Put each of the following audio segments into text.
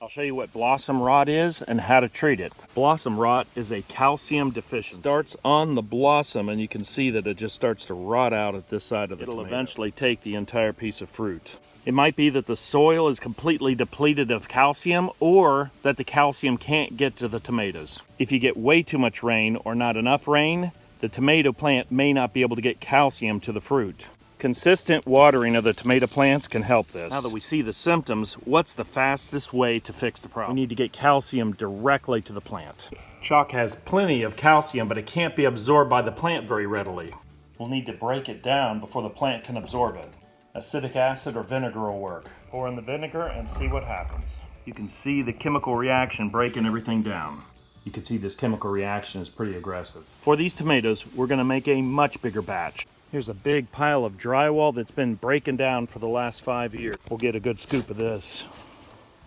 I'll show you what blossom rot is and how to treat it. Blossom rot is a calcium deficiency. It starts on the blossom and you can see that it just starts to rot out at this side of the tomato. It'll eventually take the entire piece of fruit. It might be that the soil is completely depleted of calcium or that the calcium can't get to the tomatoes. If you get way too much rain or not enough rain, the tomato plant may not be able to get calcium to the fruit. Consistent watering of the tomato plants can help this. Now that we see the symptoms, what's the fastest way to fix the problem? We need to get calcium directly to the plant. Chalk has plenty of calcium, but it can't be absorbed by the plant very readily. We'll need to break it down before the plant can absorb it. Acetic acid or vinegar will work. Pour in the vinegar and see what happens. You can see the chemical reaction breaking everything down. You can see this chemical reaction is pretty aggressive. For these tomatoes, we're going to make a much bigger batch. Here's a big pile of drywall that's been breaking down for the last 5 years. We'll get a good scoop of this.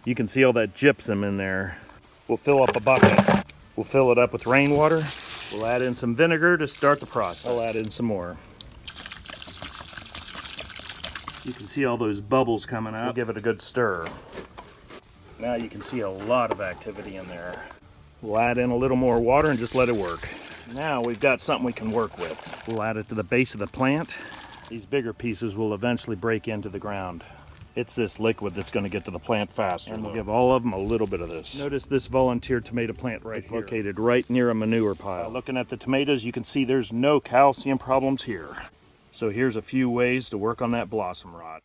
You can see all that gypsum in there. We'll fill up a bucket. We'll fill it up with rainwater. We'll add in some vinegar to start the process. I'll add in some more. You can see all those bubbles coming out. We'll give it a good stir. Now you can see a lot of activity in there. We'll add in a little more water and just let it work. Now we've got something we can work with. We'll add it to the base of the plant. These bigger pieces will eventually break into the ground. It's this liquid that's going to get to the plant faster. And we'll give all of them a little bit of this. Notice this volunteer tomato plant right here. Located right near a manure pile. Looking at the tomatoes, you can see there's no calcium problems here. So here's a few ways to work on that blossom rot.